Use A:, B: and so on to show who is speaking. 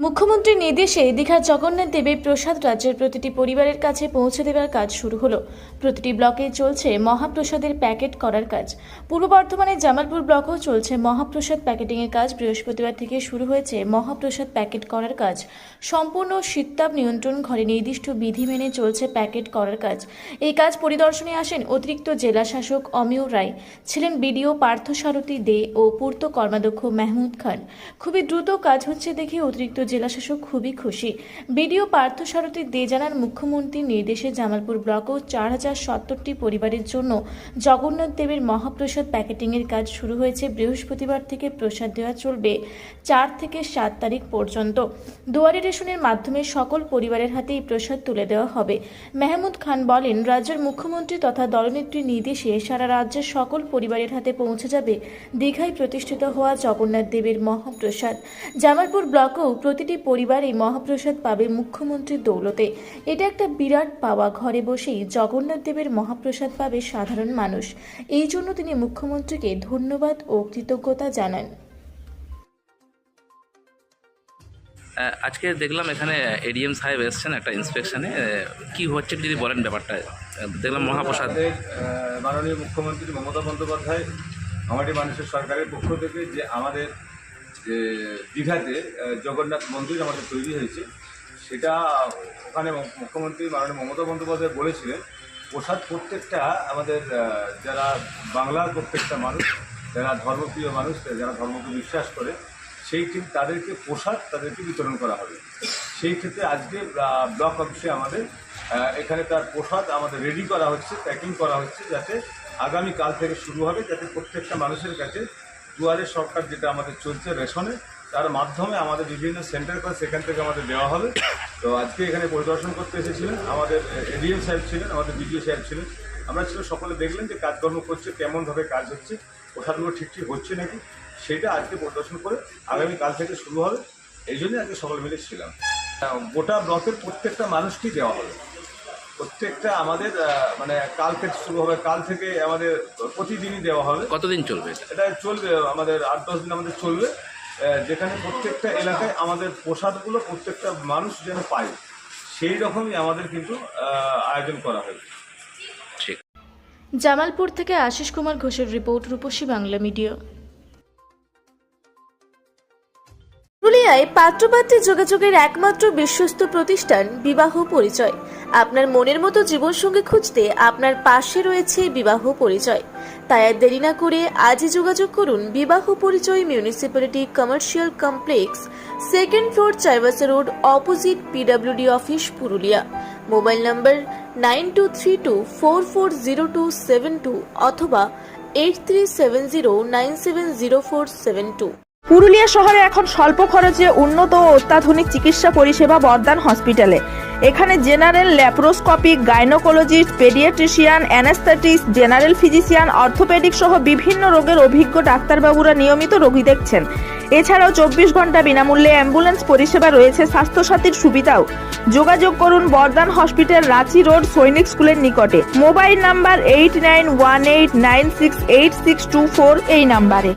A: মুখ্যমন্ত্রীর নির্দেশে দীঘার জগন্নাথ দেবের প্রসাদ রাজ্যের প্রতিটি পরিবারের কাছে পৌঁছে দেওয়ার কাজ শুরু হলো। প্রতিটি ব্লকে চলছে মহাপ্রসাদের প্যাকেট করার কাজ। পূর্ব বর্ধমানের জামালপুর ব্লকেও চলছে মহাপ্রসাদ প্যাকেটিংয়ের কাজ। বৃহস্পতিবার থেকে শুরু হয়েছে মহাপ্রসাদ প্যাকেট করার কাজ। সম্পূর্ণ শীততাপ নিয়ন্ত্রণ ঘরে নির্দিষ্ট বিধি মেনে চলছে প্যাকেট করার কাজ। এই কাজ পরিদর্শনে আসেন অতিরিক্ত জেলা শাসক অমিয় রায়, ছিলেন বিডিও পার্থসারথী দে ও পূর্ত কর্মাধ্যক্ষ মাহমুদ খান। খুবই দ্রুত কাজ হচ্ছে দেখে অতিরিক্ত জেলাশাসক খুবই খুশি। বিডিও পার্থসারথী দে জানান, মুখ্যমন্ত্রীর নির্দেশে জামালপুর ব্লকেও 4070টি পরিবারের জন্য জগন্নাথ দেবের মহাপ্রসাদ প্যাকেটিংয়ের কাজ শুরু হয়েছে। বৃহস্পতিবার থেকে প্রসাদ দেওয়া চলবে 4 থেকে 7 তারিখ পর্যন্ত। দুয়ারে রেশনের মাধ্যমে সকল পরিবারের হাতে এই প্রসাদ তুলে দেওয়া হবে। মাহমুদ খান বলেন, রাজ্যের মুখ্যমন্ত্রী তথা দলনেত্রীর নির্দেশে সারা রাজ্যের সকল পরিবারের হাতে পৌঁছে যাবে দীঘায় প্রতিষ্ঠিত হওয়া জগন্নাথ দেবের মহাপ্রসাদ। জামালপুর ব্লকেও প্রতিটি পরিবার এই মহাপ্রসাদ পাবে মুখ্যমন্ত্রীর দৌলতে। এটা একটা বিরাট পাওয়া। ঘরে বসেই জগন্নাথ দেবের মহাপ্রসাদ পাবে সাধারণ মানুষ। এই জন্য তিনি মুখ্যমন্ত্রীকে ধন্যবাদ ও কৃতজ্ঞতা জানান।
B: আজকে দেখলাম এখানে এডিএম সাহেব এসছেন একটা ইন্সপেকশনে, কি হচ্ছে যদি বলেন ব্যাপারটা। দেখলাম মহাপ্রসাদ
C: মাননীয় মুখ্যমন্ত্রী মমতা বন্দ্যোপাধ্যায় আমাদের মানুষের সরকারের পক্ষ থেকে যে আমাদের যে দীঘাতে জগন্নাথ মন্দির আমাদের তৈরি হয়েছে, সেটা ওখানে মুখ্যমন্ত্রী মাননীয় মমতা বন্দ্যোপাধ্যায় বলেছিলেন প্রসাদ প্রত্যেকটা আমাদের যারা বাংলার প্রত্যেকটা মানুষ, যারা ধর্মপ্রিয় মানুষ, যারা ধর্মকে বিশ্বাস করে, সেই ঠিক তাদেরকে প্রসাদ তাদেরকে বিতরণ করা হবে। সেই ক্ষেত্রে আজকে ব্লক অফিসে আমাদের এখানে তার প্রসাদ আমাদের রেডি করা হচ্ছে, প্যাকিং করা হচ্ছে, যাতে আগামীকাল থেকে শুরু হবে, যাতে প্রত্যেকটা মানুষের কাছে দুয়ারে সরকার যেটা আমাদের চলছে রেশনে, তার মাধ্যমে আমাদের বিভিন্ন সেন্টার করে সেখান থেকে আমাদের দেওয়া হবে। তো আজকে এখানে পরিদর্শন করতে এসেছিলেন আমাদের এডিএম সাহেব ছিলেন, আমাদের বিডিও সাহেব ছিলেন, আমরা ছিল সকলে দেখলেন যে কাজকর্ম করছে, কেমনভাবে কাজ হচ্ছে, প্রসাদগুলো ঠিক হচ্ছে নাকি, সেটা আজকে পরিদর্শন করে আগামীকাল থেকে শুরু হবে। এই জন্যই আজকে সকলে মিলে ছিলাম। গোটা ব্লকের প্রত্যেকটা মানুষকেই দেওয়া হবে। প্রত্যেকটা আমাদের মানে কাল থেকে শুরু হবে, কাল থেকে আমাদের প্রতিদিনই দেওয়া হবে।
B: কতদিন চলবে
C: এটা? চলবে আমাদের 8-10 দিন আমাদের চলবে, যেখানে প্রত্যেকটা এলাকায় আমাদের প্রসাদগুলো প্রত্যেকটা মানুষ যেন পায়, সেই রকমই আমাদের কিন্তু আয়োজন করা হয়।
B: ঠিক।
A: জামালপুর থেকে আশিস কুমার ঘোষের রিপোর্ট, রূপসী বাংলা মিডিয়া। পুরুলিয়ায় পাত্রপাত্রী যোগাযোগের একমাত্র বিশ্বস্ত প্রতিষ্ঠান বিবাহ পরিচয়। আপনার মনের মতো জীবনসঙ্গী খুঁজতে আপনার পাশে রয়েছে বিবাহ পরিচয়। তাই আর দেরি না করে আজই যোগাযোগ করুন বিবাহ পরিচয়, municipality commercial complex, 2nd floor, Chaibasa road, opposite PWD office, Purulia. Mobile নম্বর 9232440272 অথবা 8370970472।
D: পুরুলিয়া শহরে এখন স্বল্প খরচে উন্নত ও অত্যাধুনিক চিকিৎসা পরিষেবা বর্ধমান হসপিটালে। এখানে general, laparoscopic, gynaecologist, paediatrician, anaesthetist, general physician, orthopaedic সহ বিভিন্ন রোগের অভিজ্ঞ ডাক্তারবাবুরা নিয়মিত রোগী দেখছেন। এছাড়াও 24 ঘন্টা বিনামূল্যে অ্যাম্বুলেন্স পরিষেবা রয়েছে, স্বাস্থ্যসাথীর সুবিধাও। যোগাযোগ করুন বর্ধমান হসপিটাল, রাঁচি রোড, সৈনিক স্কুলের নিকটে। মোবাইল নাম্বার 8918968624 এই নাম্বারে।